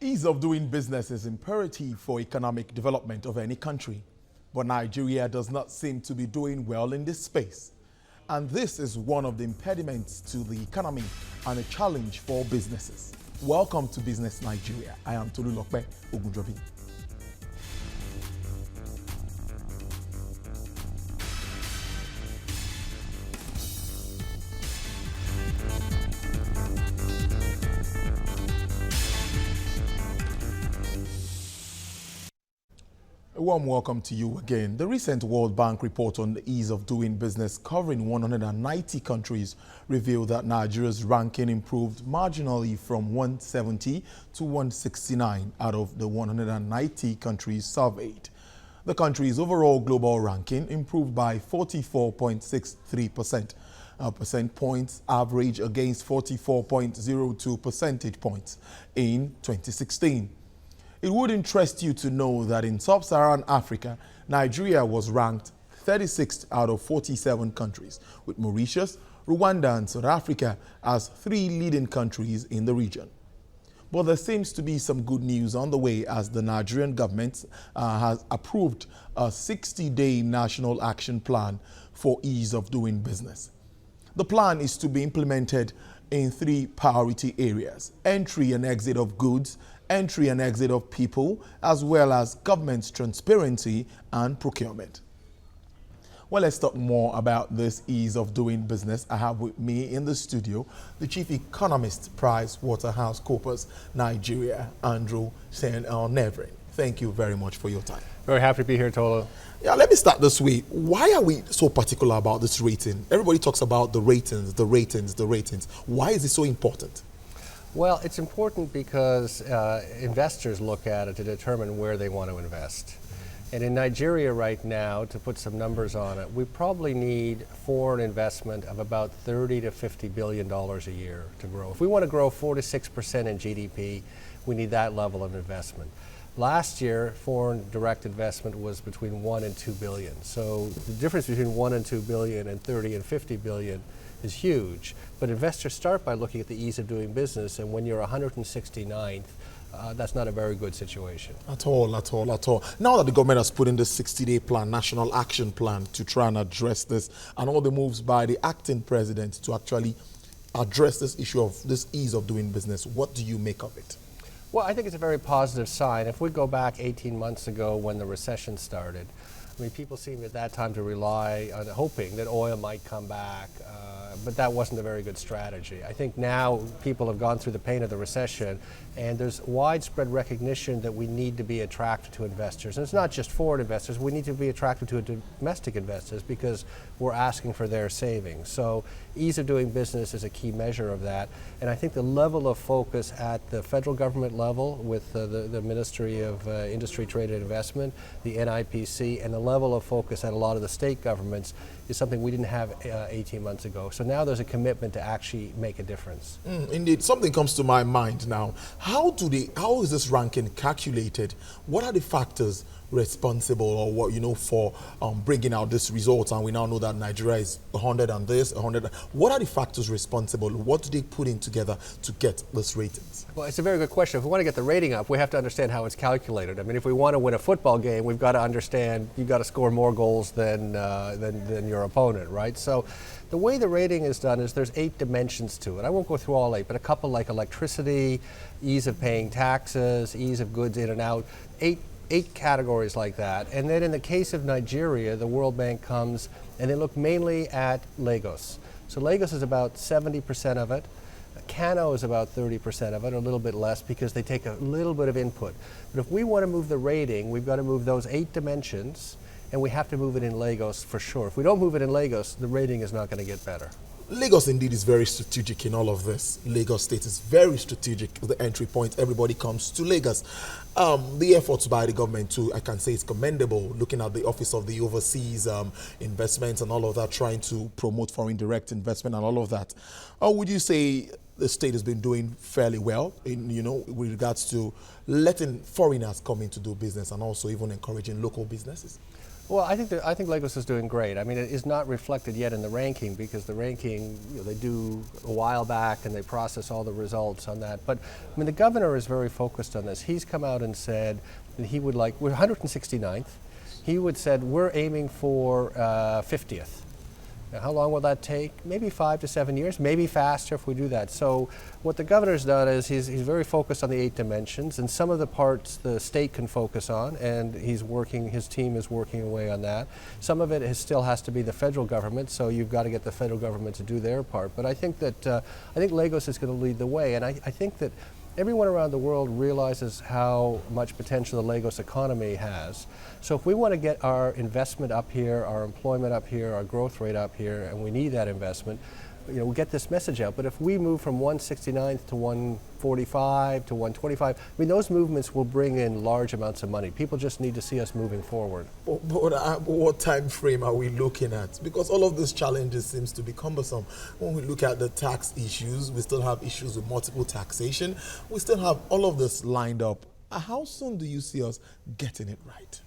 Ease of doing business is imperative for economic development of any country. But Nigeria does not seem to be doing well in this space. And this is one of the impediments to the economy and a challenge for businesses. Welcome to Business Nigeria. I am Tolulokpe Ogunjobi. A warm welcome to you again. The recent World Bank report on the ease of doing business covering 190 countries revealed that Nigeria's ranking improved marginally from 170 to 169 out of the 190 countries surveyed. The country's overall global ranking improved by 44.63%, a percent points average against 44.02 percentage points in 2016. It would interest you to know that in sub-Saharan Africa, Nigeria was ranked 36th out of 47 countries, with Mauritius, Rwanda and South Africa as three leading countries in the region. But there seems to be some good news on the way as the Nigerian government has approved a 60-day national action plan for ease of doing business. The plan is to be implemented in three priority areas: entry and exit of goods, entry and exit of people, as well as government's transparency and procurement. Well, let's talk more about this ease of doing business. I have with me in the studio the Chief Economist, PricewaterhouseCoopers Nigeria, Andrew Nevrin. Thank you very much for your time. Very happy to be here, Tolo. Yeah, let me start this way. Why are we so particular about this rating? Everybody talks about the ratings, the ratings, the ratings. Why is it so important? Well, it's important because investors look at it to determine where they want to invest. And in Nigeria right now, to put some numbers on it, we probably need foreign investment of about $30 to $50 billion a year to grow. If we want to grow 4 to 6% in GDP, we need that level of investment. Last year, foreign direct investment was between 1 and 2 billion. So the difference between 1 and 2 billion and 30 and 50 billion is huge. But investors start by looking at the ease of doing business, and when you're 169th, that's not a very good situation. At all. Now that the government has put in this 60-day plan, national action plan to try and address this, and all the moves by the acting president to actually address this issue of this ease of doing business, what do you make of it? Well, I think it's a very positive sign. If we go back 18 months ago when the recession started, I mean, people seemed at that time to rely on hoping that oil might come back, but that wasn't a very good strategy. I think now people have gone through the pain of the recession, and there's widespread recognition that we need to be attractive to investors. And it's not just foreign investors, we need to be attractive to domestic investors because we're asking for their savings. So ease of doing business is a key measure of that. And I think the level of focus at the federal government level with the Ministry of Industry, Trade and Investment, the NIPC, and the level of focus at a lot of the state governments is something we didn't have 18 months ago. So now there's a commitment to actually make a difference. Indeed, something comes to my mind now. How is this ranking calculated? What are the factors responsible or what for bringing out this result? And we now know that Nigeria is 100 and this 100. What are the factors responsible? What do they put in together to get this ratings? Well, it's a very good question. If we want to get the rating up, we have to understand how it's calculated. I mean, if we want to win a football game, we've got to understand you've got to score more goals than your opponent, right? So the way the rating is done is there's 8 dimensions to it. I won't go through all 8, but a couple like electricity, ease of paying taxes, ease of goods in and out, 8 categories like that. And then in the case of Nigeria, the World Bank comes and they look mainly at Lagos. So Lagos is about 70% of it. Kano is about 30% of it, a little bit less because they take a little bit of input. But if we want to move the rating, we've got to move those 8 dimensions, and we have to move it in Lagos for sure. If we don't move it in Lagos, the rating is not going to get better. Lagos indeed is very strategic in all of this. Lagos State is very strategic. The entry point, everybody comes to Lagos. The efforts by the government too, I can say it's commendable, looking at the Office of the Overseas Investments and all of that, trying to promote foreign direct investment and all of that. Or would you say the state has been doing fairly well in, with regards to letting foreigners come in to do business and also even encouraging local businesses? Well, I think Lagos is doing great. I mean, it is not reflected yet in the ranking because the ranking, they do a while back and they process all the results on that. But I mean, the governor is very focused on this. He's come out and said that he would like, we're 169th. He would said we're aiming for 50th. Now, how long will that take? Maybe 5 to 7 years, maybe faster if we do that. So what the governor's done is he's very focused on the 8 dimensions, and some of the parts the state can focus on, and his team is working away on that. Some of it still has to be the federal government, so you've got to get the federal government to do their part. But I think that I think Lagos is going to lead the way, and I think that everyone around the world realizes how much potential the Lagos economy has. So if we want to get our investment up here, our employment up here, our growth rate up here, and we need that investment, we get this message out. But if we move from 169th to 145 to 125, I mean, those movements will bring in large amounts of money. People just need to see us moving forward. But what time frame are we looking at? Because all of these challenges seems to be cumbersome. When we look at the tax issues, we still have issues with multiple taxation. We still have all of this lined up. How soon do you see us getting it right?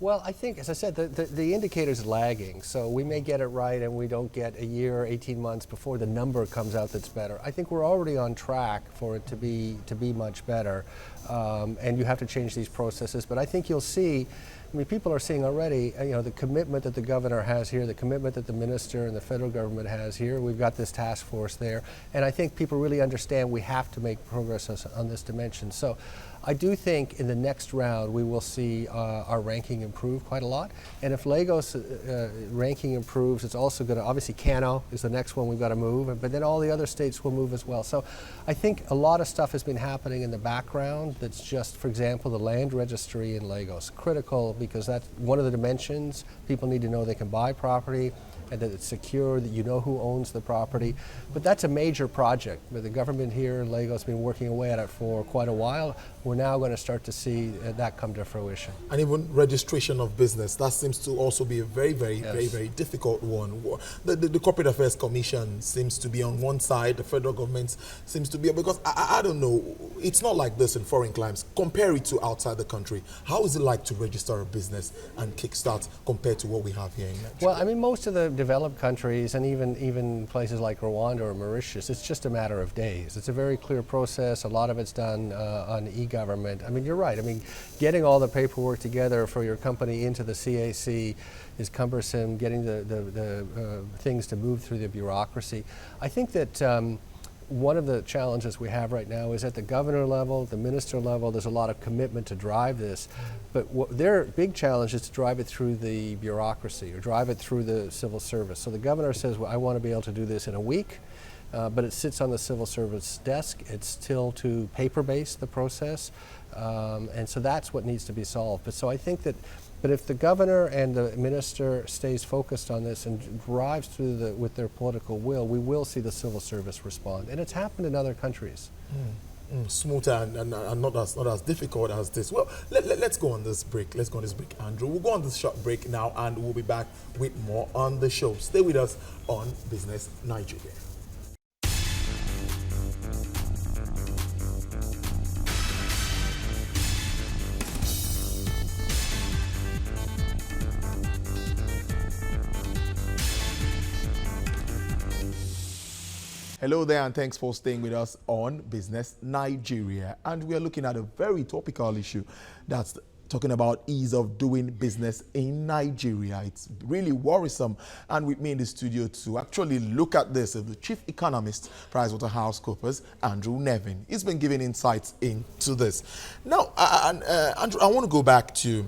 Well, I think, as I said, the indicator's lagging, so we may get it right and we don't get a year, 18 months before the number comes out that's better. I think we're already on track for it to be much better, and you have to change these processes. But I think you'll see, I mean, people are seeing already, the commitment that the governor has here, the commitment that the minister and the federal government has here. We've got this task force there, and I think people really understand we have to make progress on this dimension. So I do think in the next round we will see our ranking improve quite a lot. And if Lagos ranking improves, it's also going to, obviously Kano is the next one we've got to move, but then all the other states will move as well. So I think a lot of stuff has been happening in the background that's just, for example, the land registry in Lagos, critical because that's one of the dimensions. People need to know they can buy property and that it's secure, that you know who owns the property. But that's a major project. But the government here in Lagos has been working away at it for quite a while. We're now going to start to see that come to fruition. And even registration of business, that seems to also be a very, very difficult one. The Corporate Affairs Commission seems to be on one side, the federal government seems to be, because I don't know, it's not like this in foreign climes. Compare it to outside the country. How is it like to register a business and kickstart compared to what we have here in Nigeria? Well, I mean, most of the developed countries and even places like Rwanda or Mauritius, it's just a matter of days. It's a very clear process. A lot of it's done on e-government. I mean, you're right. I mean, getting all the paperwork together for your company into the CAC is cumbersome. Getting the things to move through the bureaucracy. I think that one of the challenges we have right now is at the governor level, the minister level, there's a lot of commitment to drive this. But their big challenge is to drive it through the bureaucracy or drive it through the civil service. So the governor says, well, I want to be able to do this in a week, but it sits on the civil service desk. It's still too paper-based, the process. And so that's what needs to be solved. But so I think that but if the governor and the minister stays focused on this and drives through with their political will, we will see the civil service respond. And it's happened in other countries. Smoother and not as difficult as this. Well, let's go on this break. Let's go on this break, Andrew. We'll go on this short break now and we'll be back with more on the show. Stay with us on Business Nigeria. Hello there and thanks for staying with us on Business Nigeria. And we are looking at a very topical issue that's talking about ease of doing business in Nigeria. It's really worrisome. And with me in the studio to actually look at this is the Chief Economist, PricewaterhouseCoopers, Andrew Nevin. He's been giving insights into this. Now, Andrew, I want to go back to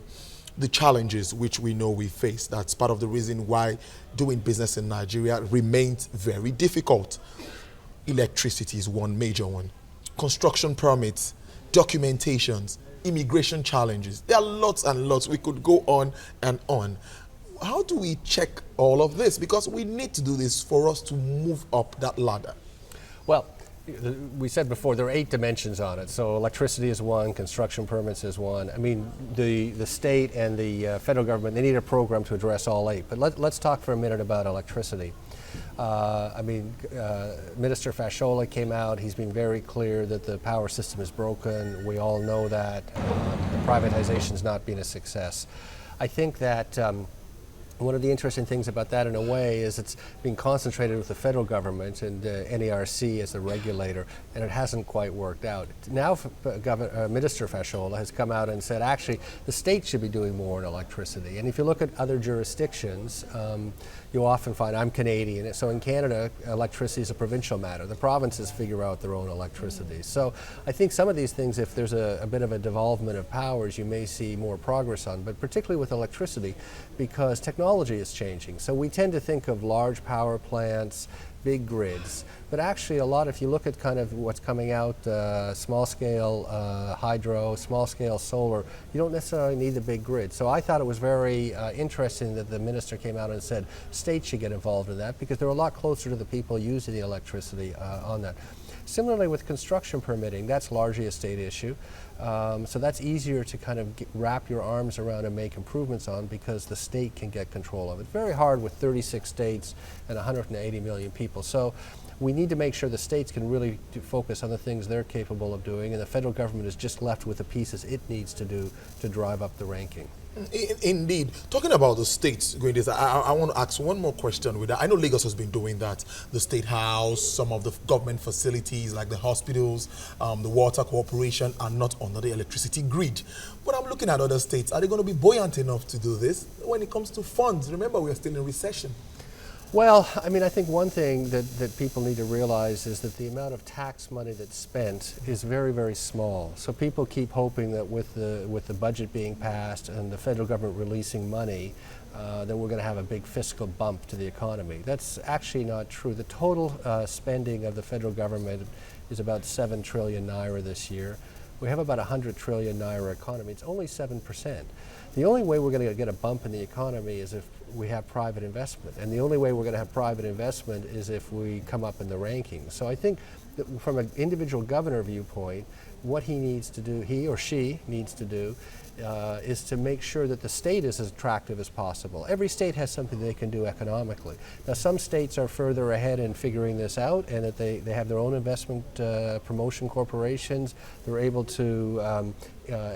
the challenges which we know we face. That's part of the reason why doing business in Nigeria remains very difficult. Electricity is one major one. Construction permits, documentations, immigration challenges. There are lots and lots. We could go on and on. How do we check all of this? Because we need to do this for us to move up that ladder. Well, we said before there are 8 dimensions on it. So electricity is one, construction permits is one. I mean, the state and the federal government, they need a program to address all 8. But let's talk for a minute about electricity. Minister Fashola came out. He's been very clear that the power system is broken. We all know that. The privatization's not been a success. I think that one of the interesting things about that, in a way, is it's being concentrated with the federal government and NERC as the regulator, and it hasn't quite worked out. Now, Minister Fashola has come out and said, actually, the state should be doing more in electricity. And if you look at other jurisdictions, you often find, I'm Canadian, so in Canada, electricity is a provincial matter. The provinces figure out their own electricity. So I think some of these things, if there's a bit of a devolvement of powers, you may see more progress on, but particularly with electricity, because technology is changing. So we tend to think of large power plants, big grids, but actually a lot, if you look at kind of what's coming out, small scale hydro, small scale solar, you don't necessarily need the big grid. So I thought it was very interesting that the minister came out and said states should get involved in that, because they're a lot closer to the people using the electricity on that. Similarly with construction permitting, that's largely a state issue. So that's easier to kind of wrap your arms around and make improvements on, because the state can get control of it. Very hard with 36 states and 180 million people. So we need to make sure the states can really focus on the things they're capable of doing, and the federal government is just left with the pieces it needs to do to drive up the ranking. Indeed. Talking about the states going this, I want to ask one more question with that. I know Lagos has been doing that. The State House, some of the government facilities like the hospitals, the water corporation are not under the electricity grid. But I'm looking at other states. Are they going to be buoyant enough to do this when it comes to funds? Remember, we are still in recession. Well, I mean, I think one thing that people need to realize is that the amount of tax money that's spent is very, very small. So people keep hoping that with the budget being passed and the federal government releasing money, that we're going to have a big fiscal bump to the economy. That's actually not true. The total spending of the federal government is about 7 trillion naira this year. We have about 100 trillion naira economy. It's only 7%. The only way we're going to get a bump in the economy is if we have private investment. And the only way we're going to have private investment is if we come up in the rankings. So I think that from an individual governor viewpoint, what he needs to do, he or she needs to do, is to make sure that the state is as attractive as possible. Every state has something they can do economically. Now, some states are further ahead in figuring this out, and that they have their own investment promotion corporations. They're able to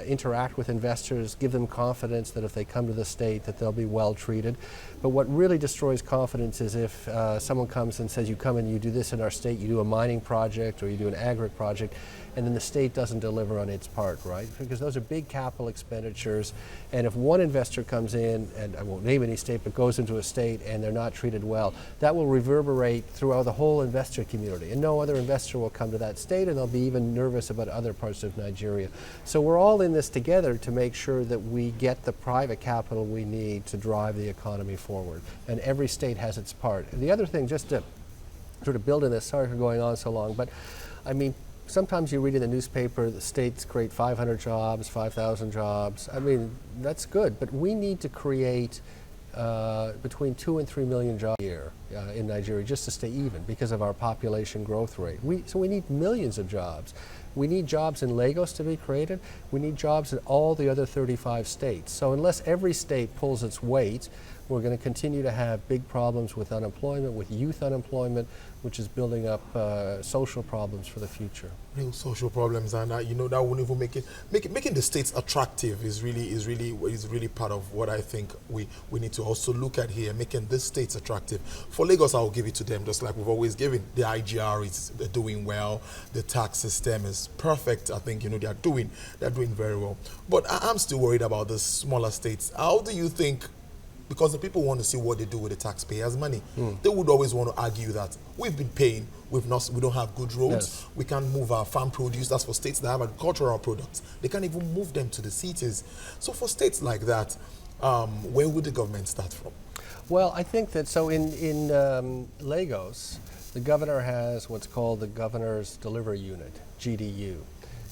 interact with investors, give them confidence that if they come to the state that they'll be well treated. But what really destroys confidence is if someone comes and says, you come and you do this in our state, you do a mining project or you do an agri project, and then the state doesn't deliver on its part, right? Because those are big capital expenditures, and if one investor comes in, and I won't name any state, but goes into a state and they're not treated well, that will reverberate throughout the whole investor community, and no other investor will come to that state, and they'll be even nervous about other parts of Nigeria. So we're all in this together to make sure that we get the private capital we need to drive the economy forward, and every state has its part. And the other thing, just to sort of build on this, sorry for going on so long, but I mean, sometimes you read in the newspaper the states create 500 jobs, 5,000 jobs. I mean, that's good, but we need to create between 2 and 3 million jobs a year in Nigeria just to stay even because of our population growth rate. So we need millions of jobs. We need jobs in Lagos to be created. We need jobs in all the other 35 states. So unless every state pulls its weight, we're going to continue to have big problems with unemployment, with youth unemployment, which is building up social problems for the future. Real social problems, and you know, that won't even making the states attractive is really part of what I think we need to also look at here, making the states attractive. For Lagos, I'll give it to them, just like we've always given. The IGR is doing well. The tax system is perfect. I think, you know, they're doing very well. But I'm still worried about the smaller states. How do you think? Because the people want to see what they do with the taxpayers' money. They would always want to argue that we've been paying, we don't have good roads, yes. We can't move our farm produce. That's for states that have agricultural products. They can't even move them to the cities. So for states like that, where would the government start from? Well, I think that, so in Lagos, the governor has what's called the Governor's Delivery Unit, GDU.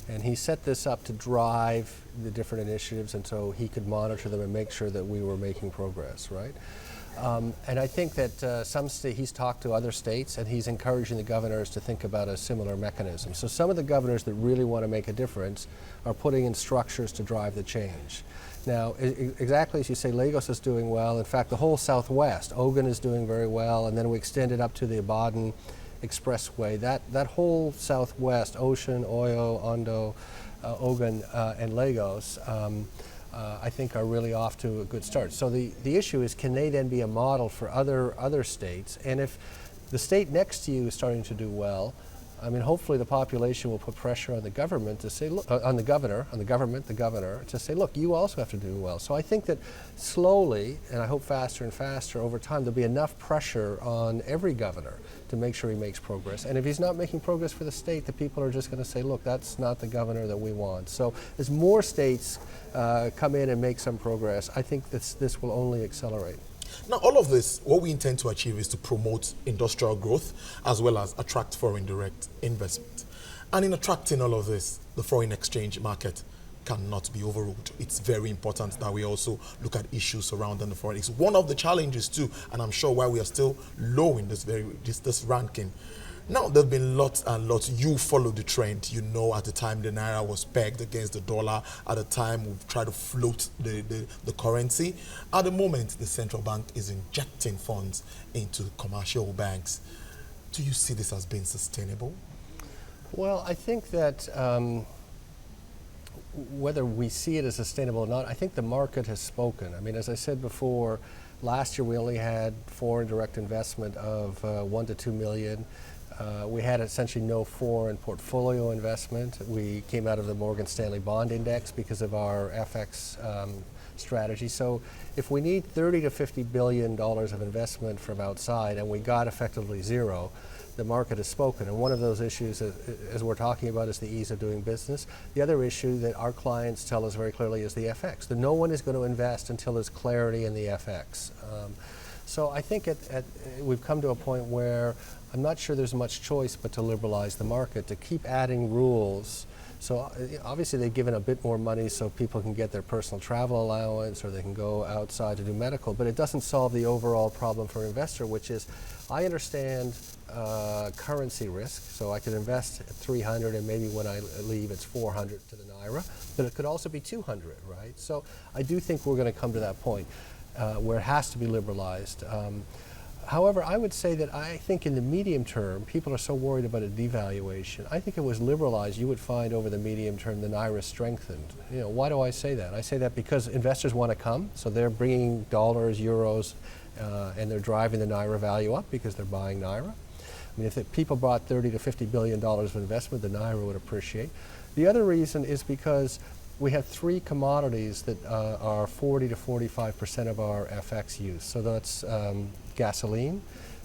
And he set this up to drive the different initiatives, and so he could monitor them and make sure that we were making progress, right? And I think that he's talked to other states, and he's encouraging the governors to think about a similar mechanism. So some of the governors that really want to make a difference are putting in structures to drive the change. Now, exactly as you say, Lagos is doing well. In fact, the whole southwest, Ogun is doing very well, and then we extended up to the Ibadan Expressway. That whole southwest, Osun, Oyo, Ondo, Ogun, and Lagos, I think are really off to a good start. So the issue is, can they then be a model for other states? And if the state next to you is starting to do well, I mean, hopefully the population will put pressure on the government to say, look, on the governor to say, look, you also have to do well. So I think that slowly, and I hope faster and faster over time, there'll be enough pressure on every governor to make sure he makes progress. And if he's not making progress for the state, the people are just going to say, look, that's not the governor that we want. So as more states come in and make some progress, I think this will only accelerate. Now, all of this, what we intend to achieve is to promote industrial growth as well as attract foreign direct investment. And in attracting all of this, the foreign exchange market cannot be overruled. It's very important that we also look at issues surrounding the foreign. It's one of the challenges too, and I'm sure why we are still low in this ranking. Now, there have been lots and lots. You follow the trend. You know, at the time the naira was pegged against the dollar. At the time, we've tried to float the currency. At the moment, the central bank is injecting funds into commercial banks. Do you see this as being sustainable? Well, I think that whether we see it as sustainable or not, I think the market has spoken. I mean, as I said before, last year we only had foreign direct investment of 1 to 2 million. We had essentially no foreign portfolio investment. We came out of the Morgan Stanley Bond Index because of our FX strategy. So if we need $30 to $50 billion of investment from outside and we got effectively zero, the market has spoken. And one of those issues, as we're talking about, is the ease of doing business. The other issue that our clients tell us very clearly is the FX. That no one is going to invest until there's clarity in the FX. So I think we've come to a point where I'm not sure there's much choice but to liberalize the market, to keep adding rules. So obviously they've given a bit more money so people can get their personal travel allowance or they can go outside to do medical, but it doesn't solve the overall problem for an investor, which is, I understand currency risk, so I could invest 300 and maybe when I leave it's 400 to the naira, but it could also be 200, right? So I do think we're going to come to that point where it has to be liberalized. However, I would say that I think in the medium term, people are so worried about a devaluation. I think if it was liberalized, you would find over the medium term the naira strengthened. You know, why do I say that? I say that because investors want to come, so they're bringing dollars, euros, and they're driving the naira value up because they're buying naira. I mean, if people brought $30 to $50 billion of investment, the naira would appreciate. The other reason is because we have three commodities that are 40 to 45% of our FX use. So that's gasoline,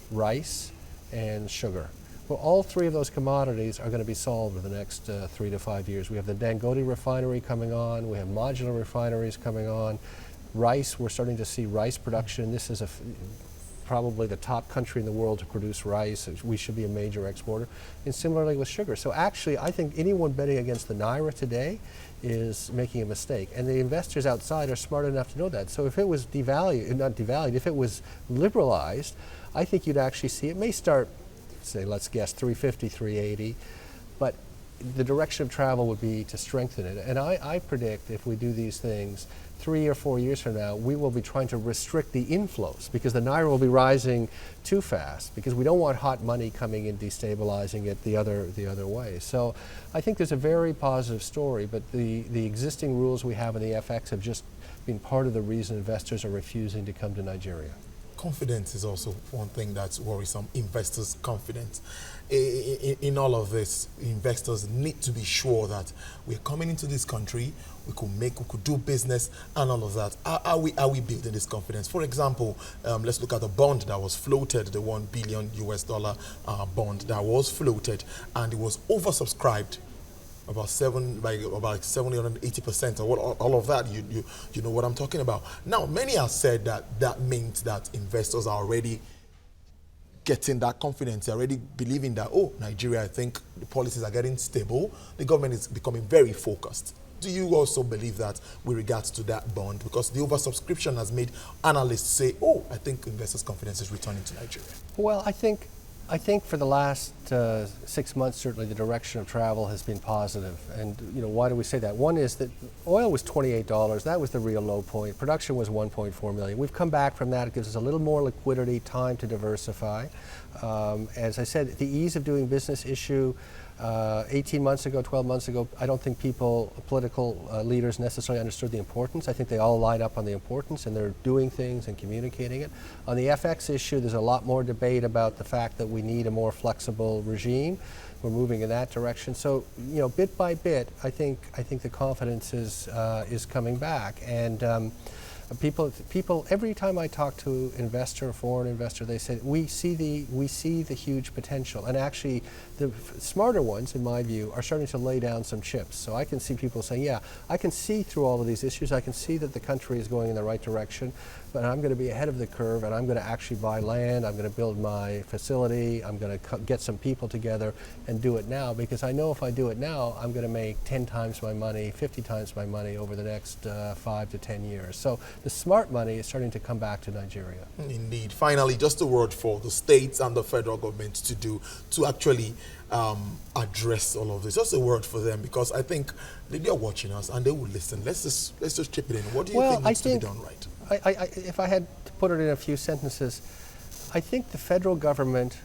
rice, and sugar. Well, all three of those commodities are going to be solved in the next 3 to 5 years. We have the Dangote refinery coming on. We have modular refineries coming on. Rice, we're starting to see rice production. This is probably the top country in the world to produce rice. We should be a major exporter. And similarly with sugar. So actually, I think anyone betting against the naira today is making a mistake. And the investors outside are smart enough to know that. So if it was if it was liberalized, I think you'd actually see it may start, say, let's guess 350, 380, but the direction of travel would be to strengthen it. And I predict if we do these things, 3 or 4 years from now, we will be trying to restrict the inflows because the naira will be rising too fast because we don't want hot money coming in destabilizing it the other way. So I think there's a very positive story, but the existing rules we have in the FX have just been part of the reason investors are refusing to come to Nigeria. Confidence is also one thing that's worrisome. Investors' confidence. In all of this, investors need to be sure that we're coming into this country, we could do business and all of that. Are we building this confidence? For example, let's look at the bond that was floated, the $1 billion US bond that was floated, and it was oversubscribed. About 780% or all of that, you know what I'm talking about. Now, many have said that means that investors are already getting that confidence. They're already believing that, oh, Nigeria, I think the policies are getting stable. The government is becoming very focused. Do you also believe that with regards to that bond? Because the oversubscription has made analysts say, oh, I think investors' confidence is returning to Nigeria. Well, I think I think for the last 6 months, certainly the direction of travel has been positive. And why do we say that? One is that oil was $28. That was the real low point. Production was 1.4 million. We've come back from that. It gives us a little more liquidity, time to diversify. As I said, the ease of doing business issue 18 months ago, 12 months ago, I don't think political leaders necessarily understood the importance. I think they all light up on the importance and they're doing things and communicating it. On the FX issue, there's a lot more debate about the fact that we need a more flexible regime. We're moving in that direction. So, bit by bit, I think the confidence is coming back. And people, every time I talk to investor, foreign investor, they say we see the huge potential. And actually, the smarter ones, in my view, are starting to lay down some chips. So I can see people saying, yeah, I can see through all of these issues. I can see that the country is going in the right direction, but I'm going to be ahead of the curve, and I'm going to actually buy land. I'm going to build my facility. I'm going to get some people together and do it now, because I know if I do it now, I'm going to make 10 times my money, 50 times my money over the next 5 to 10 years. So the smart money is starting to come back to Nigeria. Indeed. Finally, just a word for the states and the federal government to actually address all of this. Just a word for them, because I think they're watching us and they will listen. Let's just chip it in. What do you think needs to be done right? If I had to put it in a few sentences, I think the federal government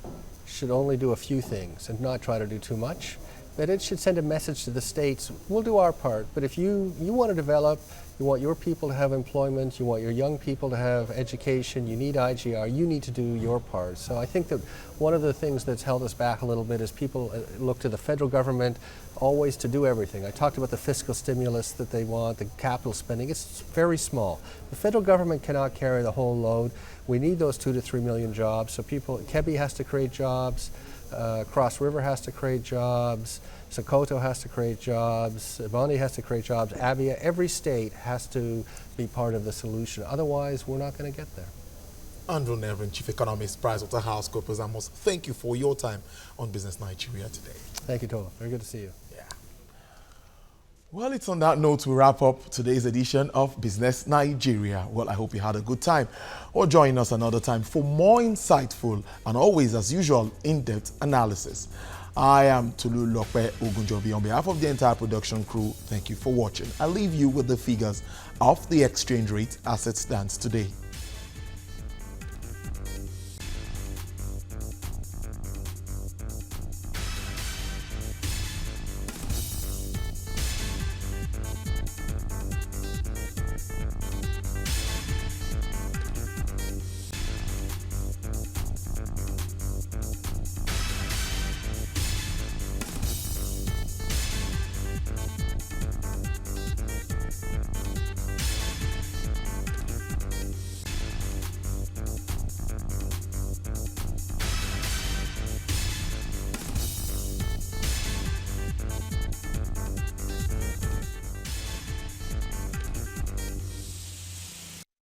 should only do a few things and not try to do too much. That it should send a message to the states, we'll do our part, but if you want to develop, you want your people to have employment, you want your young people to have education, you need IGR, you need to do your part. So I think that one of the things that's held us back a little bit is people look to the federal government always to do everything. I talked about the fiscal stimulus that they want, the capital spending. It's very small. The federal government cannot carry the whole load. We need those 2 to 3 million jobs. So Kebbi has to create jobs, Cross River has to create jobs, Sokoto has to create jobs, Bondi has to create jobs, Abia, every state has to be part of the solution. Otherwise, we're not going to get there. Andrew Nevin, Chief Economist, PricewaterhouseCoopers, I must thank you for your time on Business Nigeria today. Thank you, Tola. Very good to see you. Yeah. Well, it's on that note we wrap up today's edition of Business Nigeria. Well, I hope you had a good time. Or join us another time for more insightful and always, as usual, in-depth analysis. I am Tulu Lokpe Ogunjobi. On behalf of the entire production crew, thank you for watching. I leave you with the figures of the exchange rate as it stands today.